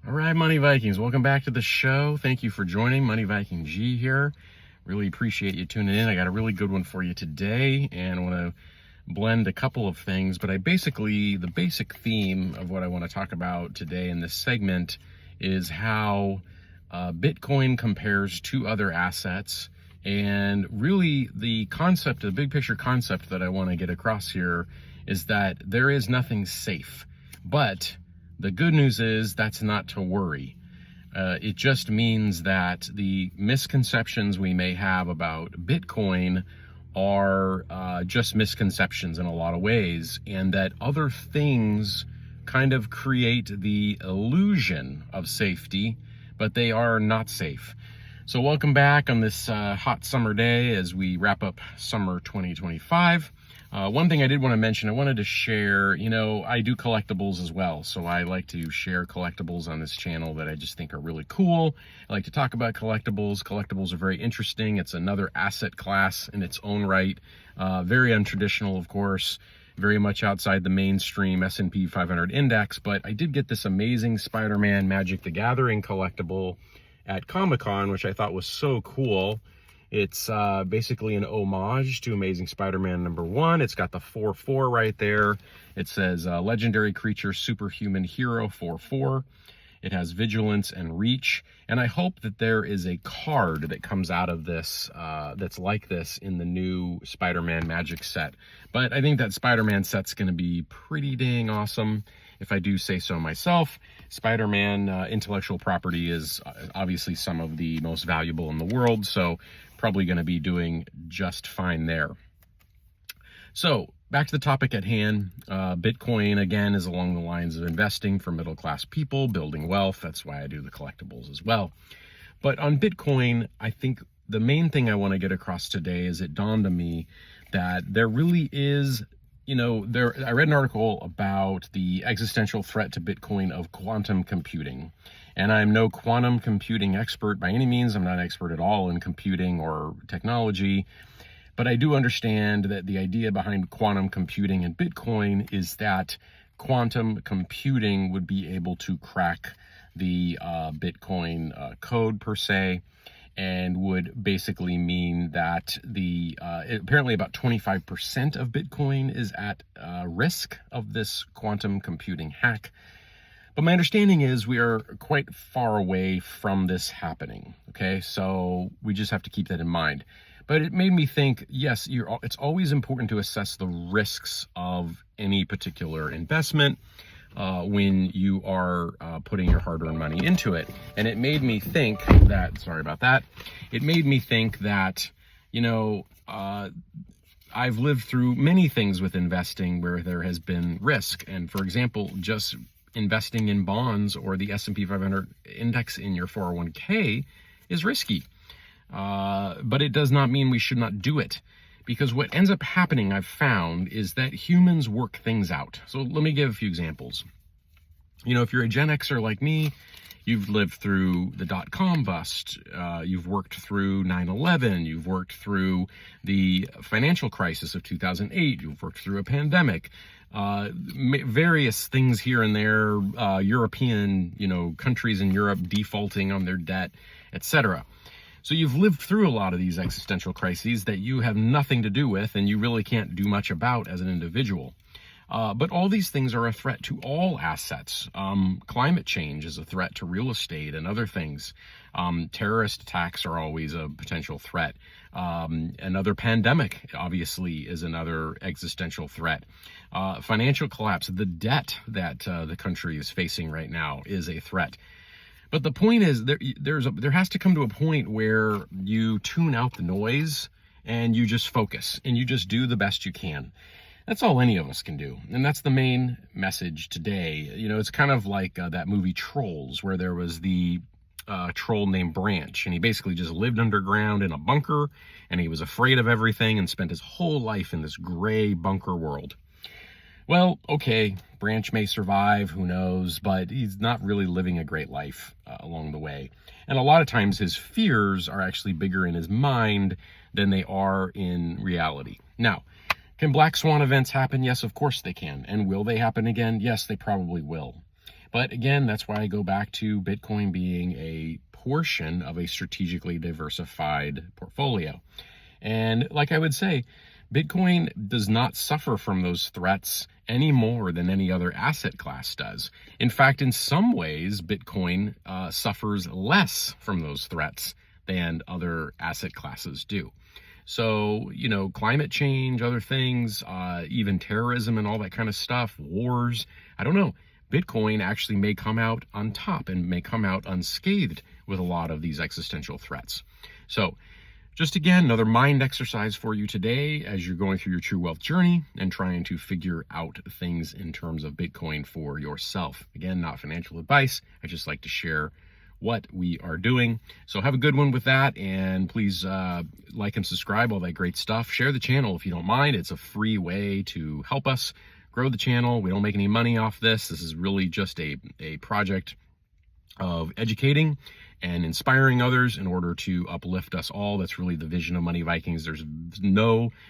All right, Money Vikings, welcome back to the show. Thank you for joining. Money Viking G here. Really appreciate you tuning in. I got a really good one for you today, and I want to blend a couple of things, but the basic theme of what I want to talk about today in this segment is how Bitcoin compares to other assets, and really the big picture concept that I want to get across here is that there is nothing safe, but the good news is that's not to worry. It just means that the misconceptions we may have about Bitcoin are just misconceptions in a lot of ways, and that other things kind of create the illusion of safety, but they are not safe. So welcome back on this hot summer day as we wrap up summer 2025. One thing I did want to mention, I wanted to share, I do collectibles as well. So I like to share collectibles on this channel that I just think are really cool. I like to talk about collectibles. Collectibles are very interesting. It's another asset class in its own right. Very untraditional, of course, very much outside the mainstream S&P 500 index. But I did get this amazing Spider-Man Magic the Gathering collectible at Comic-Con, which I thought was so cool. It's basically an homage to Amazing Spider-Man #1. It's got the 4/4 right there. It says legendary creature, superhuman hero 4/4. It has vigilance and reach. And I hope that there is a card that comes out of this that's like this in the new Spider-Man Magic set. But I think that Spider-Man set's going to be pretty dang awesome, if I do say so myself. Spider-Man intellectual property is obviously some of the most valuable in the world, so probably going to be doing just fine there. So back to the topic at hand. Bitcoin, again, is along the lines of investing for middle-class people, building wealth. That's why I do the collectibles as well. But on Bitcoin, I think the main thing I want to get across today is it dawned on me that there really is, I read an article about the existential threat to Bitcoin of quantum computing. And I'm no quantum computing expert by any means. I'm not an expert at all in computing or technology. But I do understand that the idea behind quantum computing and Bitcoin is that quantum computing would be able to crack the Bitcoin code per se, and would basically mean that apparently about 25% of Bitcoin is at risk of this quantum computing hack. But my understanding is we are quite far away from this happening, okay? So we just have to keep that in mind. But it made me think, yes, it's always important to assess the risks of any particular investment when you are putting your hard-earned money into it. And it made me think that, I've lived through many things with investing where there has been risk. And for example, just investing in bonds or the S&P 500 index in your 401k is risky. But it does not mean we should not do it. Because what ends up happening, I've found, is that humans work things out. So let me give a few examples. If you're a Gen Xer like me, you've lived through the dot-com bust. You've worked through 9/11. You've worked through the financial crisis of 2008. You've worked through a pandemic. Various things here and there, European, countries in Europe defaulting on their debt, etc. So you've lived through a lot of these existential crises that you have nothing to do with and you really can't do much about as an individual. But all these things are a threat to all assets. Climate change is a threat to real estate and other things. Terrorist attacks are always a potential threat. Another pandemic, obviously, is another existential threat. Financial collapse, the debt that the country is facing right now is a threat. But the point is, there has to come to a point where you tune out the noise and you just focus and you just do the best you can. That's all any of us can do. And that's the main message today. It's kind of like that movie Trolls, where there was the troll named Branch, and he basically just lived underground in a bunker, and he was afraid of everything and spent his whole life in this gray bunker world. Well, okay, Branch may survive, who knows, but he's not really living a great life along the way. And a lot of times his fears are actually bigger in his mind than they are in reality. Now, can black swan events happen? Yes, of course they can. And will they happen again? Yes, they probably will. But again, that's why I go back to Bitcoin being a portion of a strategically diversified portfolio. And like I would say, Bitcoin does not suffer from those threats any more than any other asset class does. In fact, in some ways, Bitcoin suffers less from those threats than other asset classes do. So, climate change, other things, even terrorism and all that kind of stuff, wars, I don't know. Bitcoin actually may come out on top and may come out unscathed with a lot of these existential threats. So, just again, another mind exercise for you today as you're going through your true wealth journey and trying to figure out things in terms of Bitcoin for yourself. Again, not financial advice. I just like to share what we are doing. So have a good one with that, and please like and subscribe, all that great stuff. Share the channel if you don't mind. It's a free way to help us grow the channel. We don't make any money off this. This is really just a project of educating and inspiring others in order to uplift us all. That's really the vision of Money Vikings. There's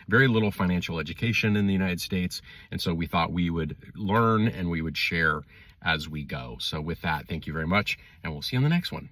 very little financial education in the United States, and so we thought we would learn and we would share as we go. So with that, thank you very much, and we'll see you on the next one.